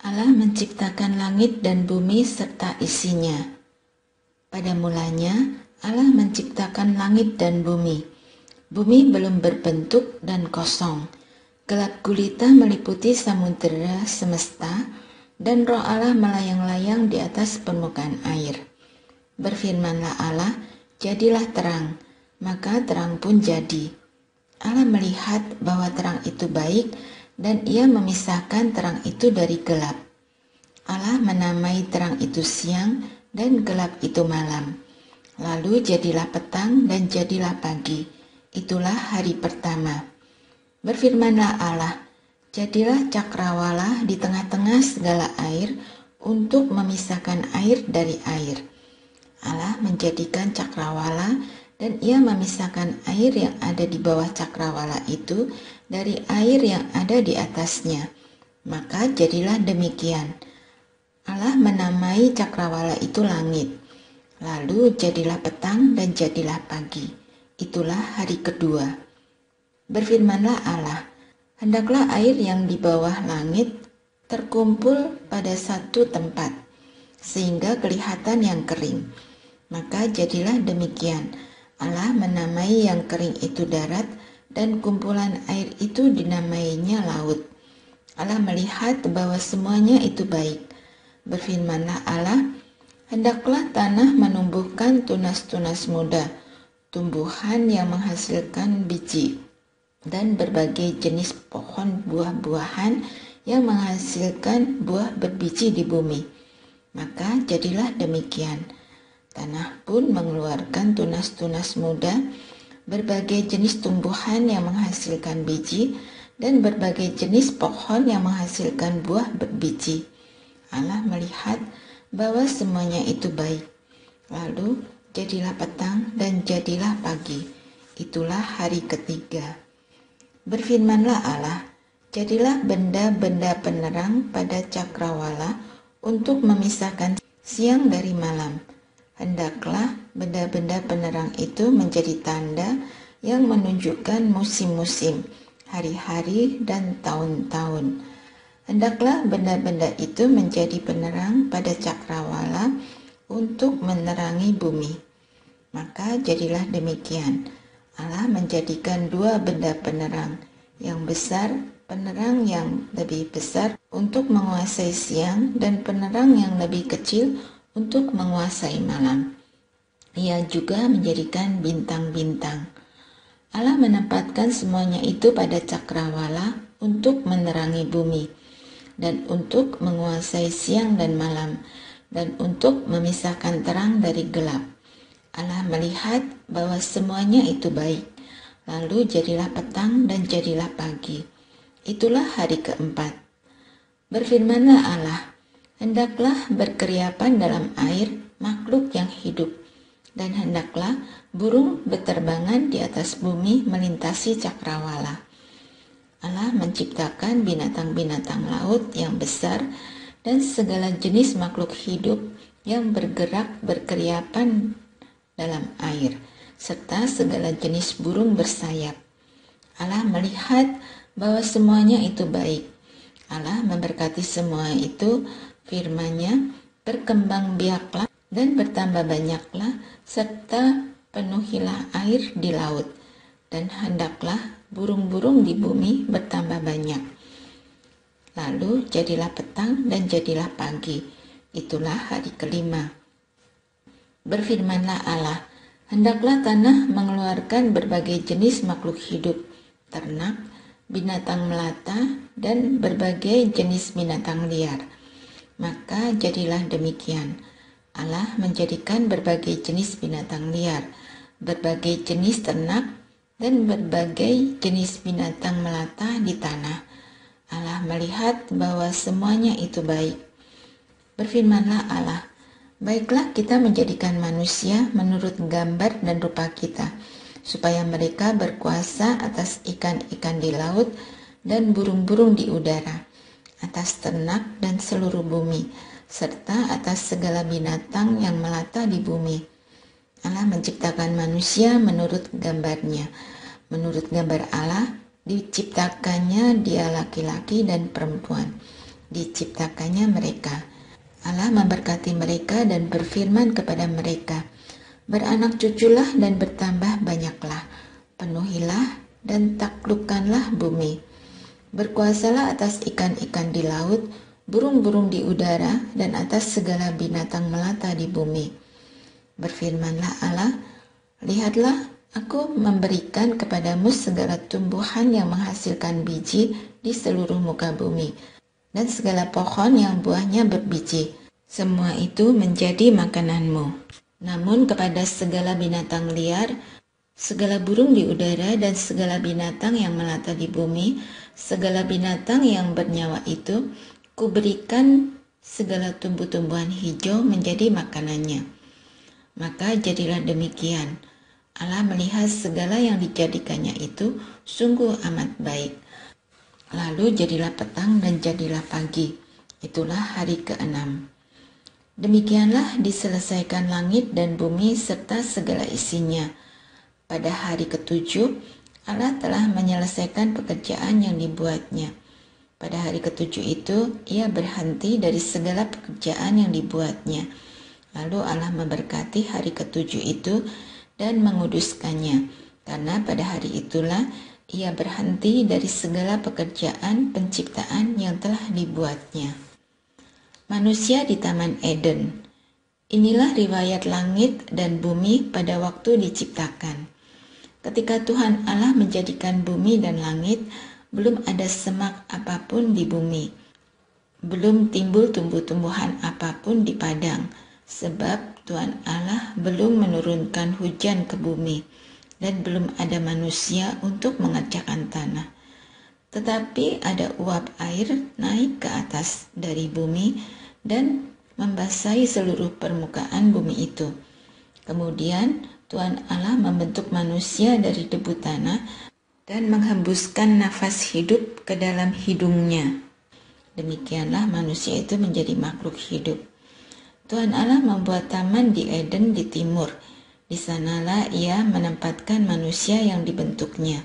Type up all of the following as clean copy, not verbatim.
Allah menciptakan langit dan bumi serta isinya. Pada mulanya, Allah menciptakan langit dan bumi. Bumi belum berbentuk dan kosong. Gelap gulita meliputi samudera semesta, dan roh Allah melayang-layang di atas permukaan air. Berfirmanlah Allah, jadilah terang, maka terang pun jadi. Allah melihat bahwa terang itu baik, dan ia memisahkan terang itu dari gelap. Allah menamai terang itu siang, dan gelap itu malam. Lalu jadilah petang dan jadilah pagi. Itulah hari pertama. Berfirmanlah Allah, jadilah cakrawala di tengah-tengah segala air untuk memisahkan air dari air. Allah menjadikan cakrawala dan ia memisahkan air yang ada di bawah cakrawala itu dari air yang ada di atasnya. Maka jadilah demikian. Allah menamai cakrawala itu langit. Lalu jadilah petang dan jadilah pagi. Itulah hari kedua. Berfirmanlah Allah, hendaklah air yang di bawah langit terkumpul pada satu tempat, sehingga kelihatan yang kering. Maka jadilah demikian. Allah menamai yang kering itu darat, dan kumpulan air itu dinamainya laut. Allah melihat bahwa semuanya itu baik. Berfirmanlah Allah, hendaklah tanah menumbuhkan tunas-tunas muda, tumbuhan yang menghasilkan biji, dan berbagai jenis pohon buah-buahan yang menghasilkan buah berbiji di bumi. Maka jadilah demikian. Tanah pun mengeluarkan tunas-tunas muda, berbagai jenis tumbuhan yang menghasilkan biji, dan berbagai jenis pohon yang menghasilkan buah berbiji. Allah melihat bahwa semuanya itu baik. Lalu jadilah petang dan jadilah pagi. Itulah hari ketiga. Berfirmanlah Allah, jadilah benda-benda penerang pada cakrawala untuk memisahkan siang dari malam. Hendaklah benda-benda penerang itu menjadi tanda yang menunjukkan musim-musim, hari-hari, dan tahun-tahun. Hendaklah benda-benda itu menjadi penerang pada cakrawala untuk menerangi bumi. Maka jadilah demikian. Allah menjadikan dua benda penerang yang besar, penerang yang lebih besar untuk menguasai siang, dan penerang yang lebih kecil untuk menguasai malam. Ia juga menjadikan bintang-bintang. Allah menempatkan semuanya itu pada cakrawala untuk menerangi bumi, dan untuk menguasai siang dan malam, dan untuk memisahkan terang dari gelap. Allah melihat bahwa semuanya itu baik. Lalu jadilah petang dan jadilah pagi. Itulah hari keempat. Berfirmanlah Allah, hendaklah berkeriapan dalam air makhluk yang hidup, dan hendaklah burung berterbangan di atas bumi melintasi cakrawala. Allah menciptakan binatang-binatang laut yang besar dan segala jenis makhluk hidup yang bergerak berkeriapan dalam air, serta segala jenis burung bersayap. Allah melihat bahwa semuanya itu baik. Allah memberkati semua itu, firman-Nya, berkembang biaklah dan bertambah banyaklah, serta penuhilah air di laut, dan hendaklah burung-burung di bumi bertambah banyak. Lalu jadilah petang dan jadilah pagi. Itulah hari kelima. Berfirmanlah Allah, hendaklah tanah mengeluarkan berbagai jenis makhluk hidup, ternak, binatang melata, dan berbagai jenis binatang liar. Maka jadilah demikian. Allah menjadikan berbagai jenis binatang liar, berbagai jenis ternak, dan berbagai jenis binatang melata di tanah. Allah melihat bahwa semuanya itu baik. Berfirmanlah Allah, baiklah kita menjadikan manusia menurut gambar dan rupa kita, supaya mereka berkuasa atas ikan-ikan di laut dan burung-burung di udara, atas ternak dan seluruh bumi, serta atas segala binatang yang melata di bumi. Allah menciptakan manusia menurut gambarnya. Menurut gambar Allah, diciptakannya dia laki-laki dan perempuan. diciptakannya mereka. Allah memberkati mereka dan berfirman kepada mereka, "Beranak cuculah dan bertambah banyaklah, penuhilah dan taklukkanlah bumi. Berkuasalah atas ikan-ikan di laut, burung-burung di udara, dan atas segala binatang melata di bumi." Berfirmanlah Allah, "Lihatlah, aku memberikan kepadamu segala tumbuhan yang menghasilkan biji di seluruh muka bumi, dan segala pohon yang buahnya berbiji. Semua itu menjadi makananmu. Namun kepada segala binatang liar, segala burung di udara, dan segala binatang yang melata di bumi, segala binatang yang bernyawa itu, kuberikan segala tumbuh-tumbuhan hijau menjadi makanannya." Maka jadilah demikian. Allah melihat segala yang dijadikannya itu sungguh amat baik. Lalu jadilah petang dan jadilah pagi. Itulah hari ke-6. Demikianlah diselesaikan langit dan bumi serta segala isinya. Pada hari ke-7, Allah telah menyelesaikan pekerjaan yang dibuatnya. Pada hari ke-7 itu, ia berhenti dari segala pekerjaan yang dibuatnya. Lalu Allah memberkati hari ke-7 itu dan menguduskannya, karena pada hari itulah ia berhenti dari segala pekerjaan penciptaan yang telah dibuatnya. Manusia di Taman Eden. Inilah riwayat langit dan bumi pada waktu diciptakan. Ketika Tuhan Allah menjadikan bumi dan langit, belum ada semak apapun di bumi. Belum timbul tumbuh-tumbuhan apapun di padang, sebab Tuhan Allah belum menurunkan hujan ke bumi, dan belum ada manusia untuk mengerjakan tanah. Tetapi ada uap air naik ke atas dari bumi dan membasahi seluruh permukaan bumi itu. Kemudian Tuhan Allah membentuk manusia dari debu tanah dan menghembuskan nafas hidup ke dalam hidungnya. Demikianlah manusia itu menjadi makhluk hidup. Tuhan Allah membuat taman di Eden di timur. Di sanalah ia menempatkan manusia yang dibentuknya.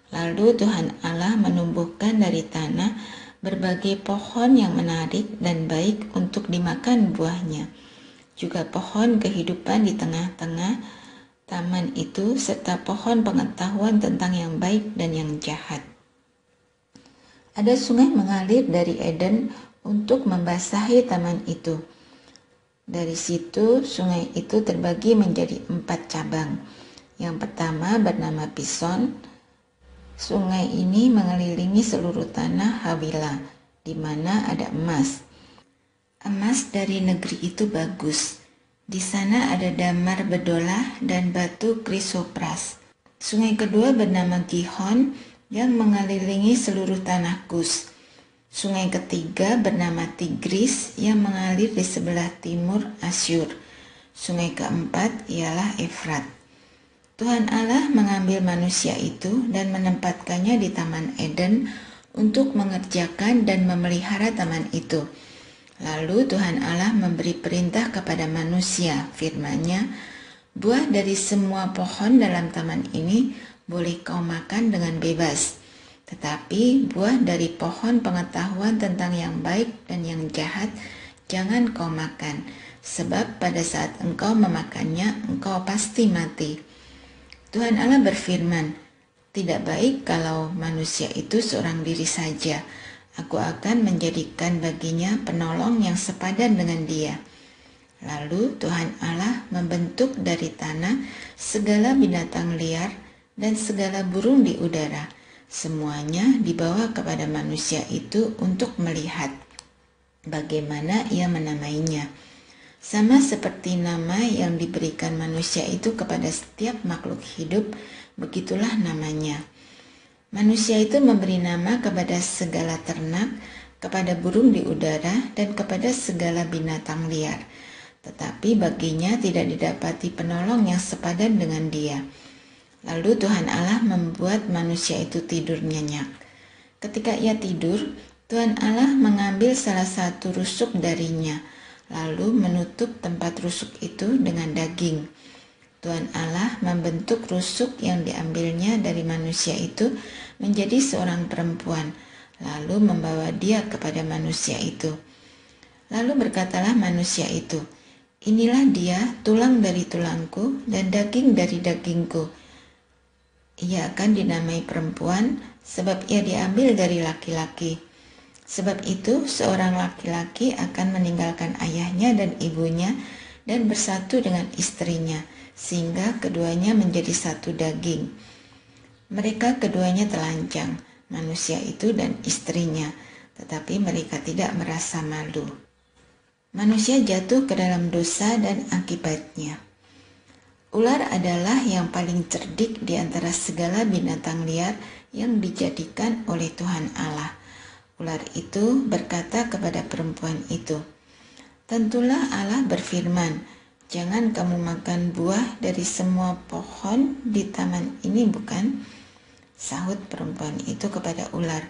Lalu Tuhan Allah menumbuhkan dari tanah berbagai pohon yang menarik dan baik untuk dimakan buahnya. Juga pohon kehidupan di tengah-tengah taman itu, serta pohon pengetahuan tentang yang baik dan yang jahat. Ada sungai mengalir dari Eden untuk membasahi taman itu. Dari situ sungai itu terbagi menjadi 4 cabang. Yang pertama bernama Pison. Sungai ini mengelilingi seluruh tanah Hawila, di mana ada emas. Emas dari negeri itu bagus. Di sana ada damar bedolah dan batu krisopras. Sungai kedua bernama Gihon yang mengelilingi seluruh tanah Kus. Sungai ketiga bernama Tigris yang mengalir di sebelah timur Asyur. Sungai keempat ialah Efrat. Tuhan Allah mengambil manusia itu dan menempatkannya di Taman Eden untuk mengerjakan dan memelihara taman itu. Lalu Tuhan Allah memberi perintah kepada manusia, firman-Nya, "Buah dari semua pohon dalam taman ini boleh kau makan dengan bebas. Tetapi buah dari pohon pengetahuan tentang yang baik dan yang jahat jangan kau makan, sebab pada saat engkau memakannya engkau pasti mati." Tuhan Allah berfirman, "Tidak baik kalau manusia itu seorang diri saja. Aku akan menjadikan baginya penolong yang sepadan dengan dia." Lalu Tuhan Allah membentuk dari tanah segala binatang liar dan segala burung di udara. Semuanya dibawa kepada manusia itu untuk melihat bagaimana ia menamainya. Sama seperti nama yang diberikan manusia itu kepada setiap makhluk hidup, begitulah namanya. Manusia itu memberi nama kepada segala ternak, kepada burung di udara, dan kepada segala binatang liar. Tetapi baginya tidak didapati penolong yang sepadan dengan dia. Lalu Tuhan Allah membuat manusia itu tidur nyenyak. Ketika ia tidur, Tuhan Allah mengambil salah satu rusuk darinya, lalu menutup tempat rusuk itu dengan daging. Tuhan Allah membentuk rusuk yang diambilnya dari manusia itu menjadi seorang perempuan, lalu membawa dia kepada manusia itu. Lalu berkatalah manusia itu, "Inilah dia, tulang dari tulangku dan daging dari dagingku. Ia akan dinamai perempuan, sebab ia diambil dari laki-laki. Sebab itu seorang laki-laki akan meninggalkan ayahnya dan ibunya dan bersatu dengan istrinya, sehingga keduanya menjadi satu daging." Mereka keduanya telanjang, manusia itu dan istrinya, tetapi mereka tidak merasa malu. Manusia jatuh ke dalam dosa dan akibatnya. Ular adalah yang paling cerdik di antara segala binatang liar yang dijadikan oleh Tuhan Allah. Ular itu berkata kepada perempuan itu, "Tentulah Allah berfirman, 'Jangan kamu makan buah dari semua pohon di taman ini, bukan?' Sahut perempuan itu kepada ular,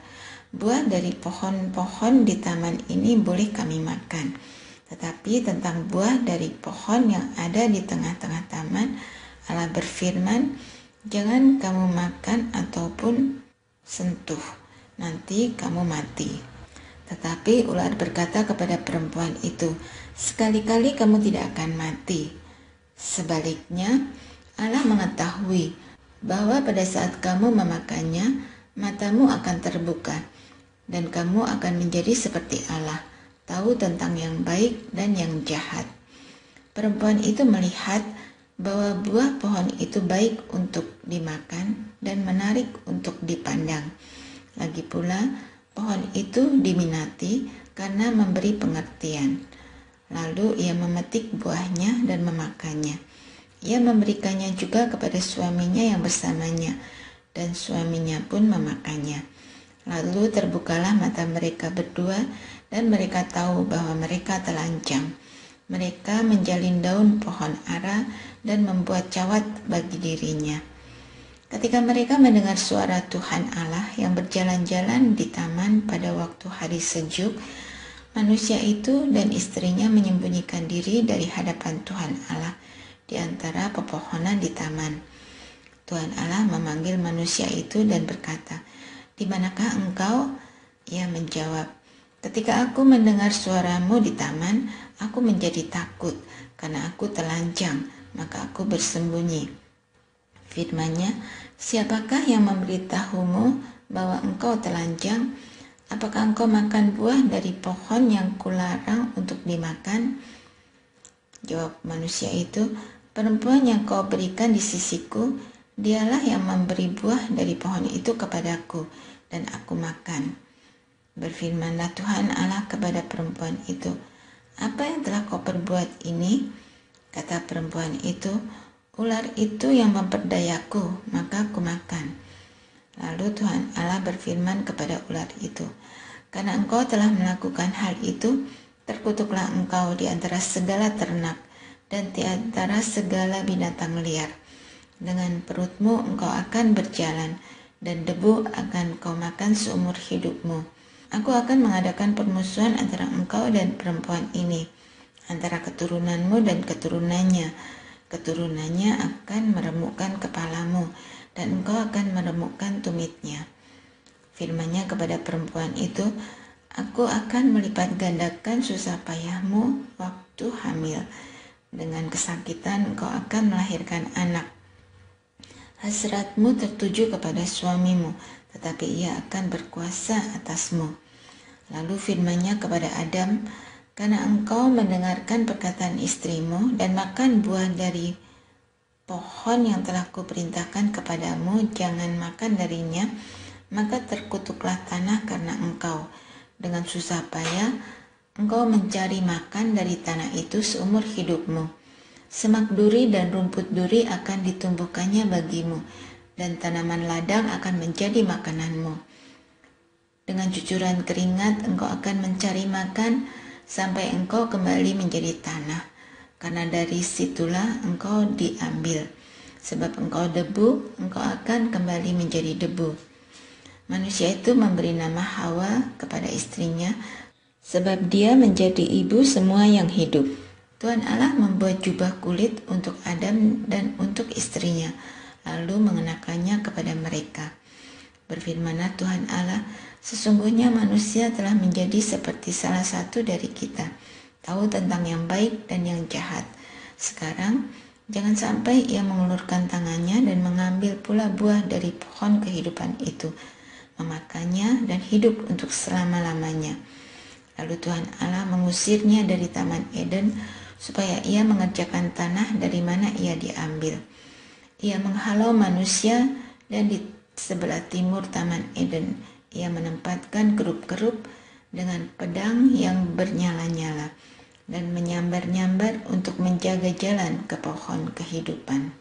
"Buah dari pohon-pohon di taman ini boleh kami makan. Tetapi tentang buah dari pohon yang ada di tengah-tengah taman, Allah berfirman, 'Jangan kamu makan ataupun sentuh, nanti kamu mati.'" Tetapi ular berkata kepada perempuan itu, "Sekali-kali kamu tidak akan mati. Sebaliknya, Allah mengetahui bahwa pada saat kamu memakannya, matamu akan terbuka, dan kamu akan menjadi seperti Allah, tahu tentang yang baik dan yang jahat." Perempuan itu melihat bahwa buah pohon itu baik untuk dimakan dan menarik untuk dipandang. Lagi pula, pohon itu diminati karena memberi pengertian. Lalu ia memetik buahnya dan memakannya. Ia memberikannya juga kepada suaminya yang bersamanya, dan suaminya pun memakannya. Lalu terbukalah mata mereka berdua, dan mereka tahu bahwa mereka telanjang. Mereka menjalin daun pohon ara dan membuat cawat bagi dirinya. Ketika mereka mendengar suara Tuhan Allah yang berjalan-jalan di taman pada waktu hari sejuk, manusia itu dan istrinya menyembunyikan diri dari hadapan Tuhan Allah di antara pepohonan di taman. Tuhan Allah memanggil manusia itu dan berkata, "Di manakah engkau?" Ia menjawab, "Ketika aku mendengar suaramu di taman, aku menjadi takut karena aku telanjang, maka aku bersembunyi." Firman-Nya, "Siapakah yang memberitahumu bahwa engkau telanjang? Apakah engkau makan buah dari pohon yang kularang untuk dimakan?" Jawab manusia itu, "Perempuan yang kau berikan di sisiku, dialah yang memberi buah dari pohon itu kepadaku, dan aku makan." Berfirmanlah Tuhan Allah kepada perempuan itu, "Apa yang telah kau perbuat ini?" Kata perempuan itu, "Ular itu yang memperdayaku, maka aku makan." Lalu Tuhan Allah berfirman kepada ular itu, "Karena engkau telah melakukan hal itu, terkutuklah engkau di antara segala ternak dan di antara segala binatang liar. Dengan perutmu engkau akan berjalan, dan debu akan kau makan seumur hidupmu. Aku akan mengadakan permusuhan antara engkau dan perempuan ini, antara keturunanmu dan keturunannya. Keturunannya akan meremukkan kepalamu, dan engkau akan meremukkan tumitnya." Firman-Nya kepada perempuan itu, "Aku akan melipat gandakan susah payahmu waktu hamil. Dengan kesakitan engkau akan melahirkan anak. Hasratmu tertuju kepada suamimu, tetapi ia akan berkuasa atasmu." Lalu firman-Nya kepada Adam, "Karena engkau mendengarkan perkataan istrimu dan makan buah dari pohon yang telah kuperintahkan kepadamu, jangan makan darinya, maka terkutuklah tanah karena engkau. Dengan susah payah engkau mencari makan dari tanah itu seumur hidupmu. Semak duri dan rumput duri akan ditumbuhkannya bagimu, dan tanaman ladang akan menjadi makananmu. Dengan cucuran keringat engkau akan mencari makan sampai engkau kembali menjadi tanah, karena dari situlah engkau diambil. Sebab engkau debu, engkau akan kembali menjadi debu." Manusia itu memberi nama Hawa kepada istrinya, sebab dia menjadi ibu semua yang hidup. Tuhan Allah membuat jubah kulit untuk Adam dan untuk istrinya, lalu mengenakannya kepada mereka. Berfirmanlah Tuhan Allah, Sesungguhnya manusia telah menjadi seperti salah satu dari kita, tahu tentang yang baik dan yang jahat. Sekarang, jangan sampai ia mengulurkan tangannya dan mengambil pula buah dari pohon kehidupan itu, memakannya dan hidup untuk selama-lamanya. Lalu Tuhan Allah mengusirnya dari Taman Eden supaya ia mengerjakan tanah dari mana ia diambil. Ia menghalau manusia dan di sebelah timur Taman Eden, ia menempatkan kerup-kerup dengan pedang yang bernyala-nyala dan menyambar-nyambar untuk menjaga jalan ke pohon kehidupan.